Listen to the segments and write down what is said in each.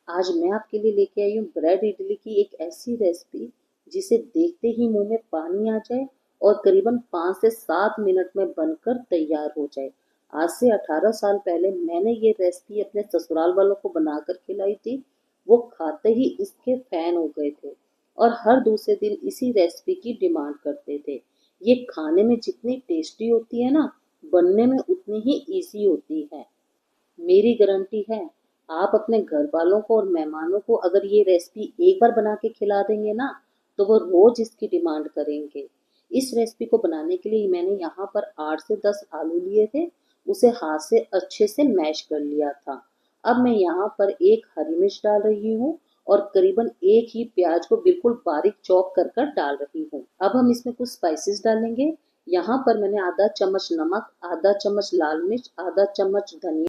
आज मैं आपके लिए लेके आई हूँ ब्रेड इडली की एक ऐसी रेसिपी जिसे देखते ही मुंह में पानी आ जाए और करीबन 5 से 7 मिनट में बनकर तैयार हो जाए। आज से 18 साल पहले मैंने ये रेसिपी अपने ससुराल वालों को बनाकर खिलाई थी। वो खाते ही इसके फैन हो गए थे और हर दूसरे दिन इसी रेसिपी की डिमांड करते थे। ये खाने में जितनी टेस्टी होती है ना, बनने में उतनी ही इजी होती है। मेरी गारंटी है, आप अपने घर वालों को और मेहमानों को अगर ये रेसिपी एक बार बना के खिला देंगे ना, तो वो रोज इसकी डिमांड करेंगे। इस रेसिपी को बनाने के लिए मैंने यहाँ पर 8 से 10 आलू लिए थे। उसे हाथ से अच्छे से मैश कर लिया था। अब मैं यहाँ पर एक हरी मिर्च डाल रही हूँ और करीबन एक ही प्याज को बिल्कुल बारीक चॉप कर कर डाल रही हूँ। अब हम इसमें कुछ स्पाइसेस डालेंगे। यहाँ पर मैंने आधा चम्मच नमक, आधा चम्मच लाल मिर्च, आधा चम्मच धनिया,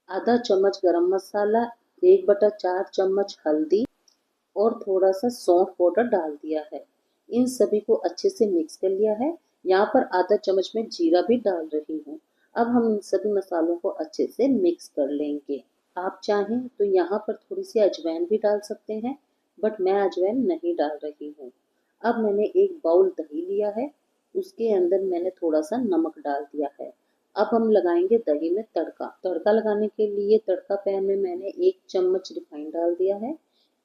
आधा चम्मच गरम मसाला, 1/4 चम्मच हल्दी और थोड़ा सा सौंफ पाउडर डाल दिया है। इन सभी को अच्छे से मिक्स कर लिया है। यहाँ पर आधा चम्मच में जीरा भी डाल रही हूँ। अब हम इन सभी मसालों को अच्छे से मिक्स कर लेंगे। आप चाहें तो यहाँ पर थोड़ी सी अजवाइन भी डाल सकते हैं, बट मैं अजवाइन नहीं डाल रही हूँ। अब मैंने एक बाउल दही लिया है, उसके अंदर मैंने थोड़ा सा नमक डाल दिया है। अब हम लगाएंगे दही में तड़का। तड़का लगाने के लिए तड़का पैन में मैंने 1 चम्मच रिफाइंड डाल दिया है।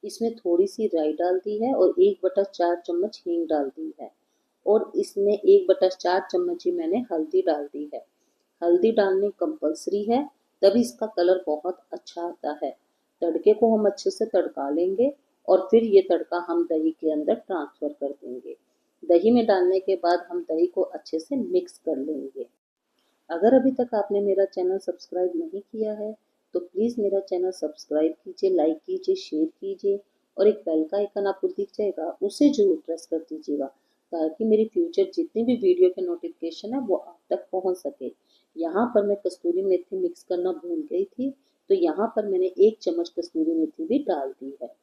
इसमें थोड़ी सी राई डाल दी है और 1/4 चम्मच हींग डाल दी है और इसमें 1/4 चम्मच ही मैंने हल्दी डाल दी है। हल्दी डालनी कंपलसरी है, तभी इसका कलर बहुत अच्छा आता है। तड़के को हम अच्छे से तड़का लेंगे और फिर ये तड़का हम दही के अंदर ट्रांसफर कर देंगे। दही में डालने के बाद हम दही को अच्छे से मिक्स कर लेंगे। अगर अभी तक आपने मेरा चैनल सब्सक्राइब नहीं किया है तो प्लीज़ मेरा चैनल सब्सक्राइब कीजिए, लाइक कीजिए, शेयर कीजिए और एक बेल का आइकन आपको दिख जाएगा, उसे जरूर प्रेस कर दीजिएगा ताकि मेरी फ्यूचर जितनी भी वीडियो के नोटिफिकेशन है वो आप तक पहुंच सके। यहाँ पर मैं कस्तूरी मेथी मिक्स करना भूल गई थी, तो यहाँ पर मैंने 1 चम्मच कस्तूरी मेथी भी डाल दी है।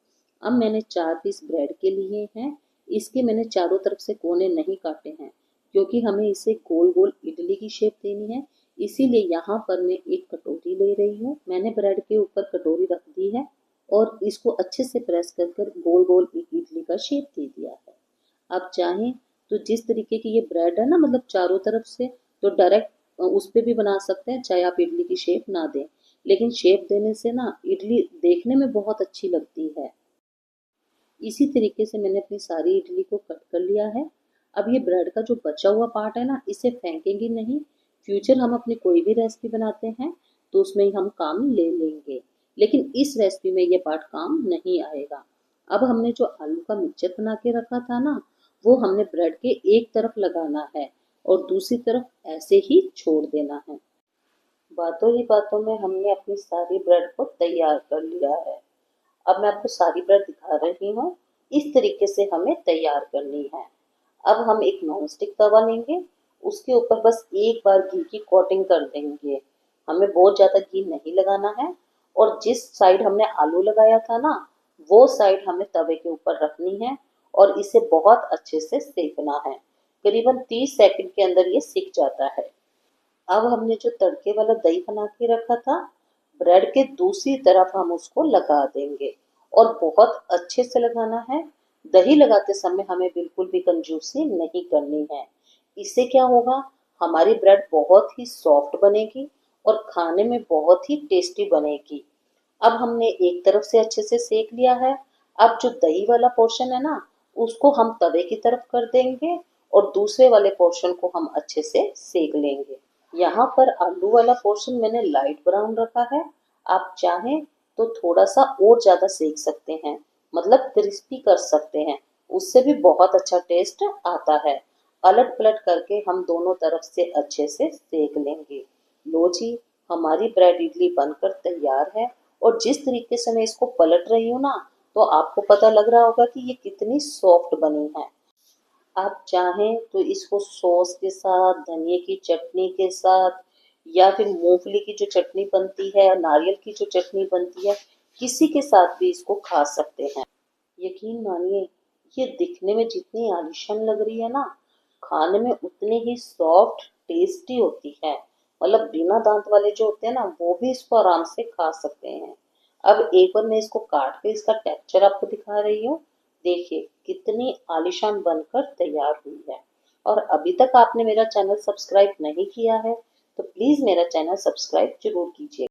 अब मैंने 4 पीस ब्रेड के लिए हैं। इसके मैंने चारों तरफ से कोने नहीं काटे हैं क्योंकि हमें इसे गोल गोल इडली की शेप देनी है। इसीलिए यहाँ पर मैं एक कटोरी ले रही हूँ। मैंने ब्रेड के ऊपर कटोरी रख दी है और इसको अच्छे से प्रेस कर कर गोल गोल इडली का शेप दे दिया है। आप चाहें तो जिस तरीके की ये ब्रेड है ना, मतलब चारों तरफ से, तो डायरेक्ट उस पर भी बना सकते हैं, चाहे आप इडली की शेप ना दें। लेकिन शेप देने से ना इडली देखने में बहुत अच्छी लगती है। इसी तरीके से मैंने अपनी सारी इडली को कट कर लिया है। अब ये ब्रेड का जो बचा हुआ पार्ट है ना, इसे फेंकेंगे नहीं। फ्यूचर हम अपनी कोई भी रेसिपी बनाते हैं तो उसमें ही हम काम ले लेंगे, लेकिन इस रेसिपी में ये पार्ट काम नहीं आएगा। अब हमने जो आलू का मिक्सचर बना के रखा था ना, वो हमने ब्रेड के एक तरफ लगाना है और दूसरी तरफ ऐसे ही छोड़ देना है। बातों ही बातों में हमने अपनी सारी ब्रेड को तैयार कर लिया है। अब मैं आपको सारी ब्रेड दिखा रही हूँ। इस तरीके से हमें तैयार करनी है। अब हम एक नॉन स्टिक तवा लेंगे, उसके ऊपर बस एक बार घी की कोटिंग कर देंगे। हमें बहुत ज़्यादा घी नहीं लगाना है और जिस साइड हमने आलू लगाया था ना, वो साइड हमें तवे के ऊपर रखनी है और इसे बहुत अच्छे से सेकना है। करीबन 30 सेकंड के अंदर ये सिक जाता है। अब हमने जो तड़के वाला दही बना के रखा था, ब्रेड के दूसरी तरफ हम उसको लगा देंगे और बहुत अच्छे से लगाना है। दही लगाते समय हमें बिल्कुल भी कंजूसी नहीं करनी है। इससे क्या होगा, हमारी ब्रेड बहुत ही सॉफ्ट बनेगी और खाने में बहुत ही टेस्टी बनेगी। अब हमने एक तरफ से अच्छे से सेक लिया है। अब जो दही वाला पोर्शन है ना, उसको हम तवे की तरफ कर देंगे और दूसरे वाले पोर्शन को हम अच्छे से सेक लेंगे। यहाँ पर आलू वाला पोर्शन मैंने लाइट ब्राउन रखा है। आप चाहें तो थोड़ा सा और ज्यादा सेक सकते हैं, मतलब क्रिस्पी कर सकते हैं, उससे भी बहुत अच्छा टेस्ट आता है। अलट पलट करके हम दोनों तरफ से अच्छे से सेक लेंगे। लो जी, हमारी ब्रेड इडली बनकर तैयार है और जिस तरीके से मैं इसको पलट रही हूँ ना, तो आपको पता लग रहा होगा कि ये कितनी सॉफ्ट बनी है। आप चाहें तो इसको सॉस के साथ, धनिए की चटनी के साथ, या फिर मूंगफली की जो चटनी बनती है, नारियल की जो चटनी बनती है, किसी के साथ भी इसको खा सकते हैं। यकीन मानिए, ये दिखने में जितनी आलिशान लग रही है ना, खाने में उतनी ही सॉफ्ट टेस्टी होती है। मतलब बिना दांत वाले जो होते हैं ना, वो भी इसको आराम से खा सकते हैं। अब एक बार मैं इसको काट के इसका टेक्सचर आपको दिखा रही हूँ। देखिए कितनी आलीशान बनकर तैयार हुई है। और अभी तक आपने मेरा चैनल सब्सक्राइब नहीं किया है तो प्लीज़ मेरा चैनल सब्सक्राइब जरूर कीजिए।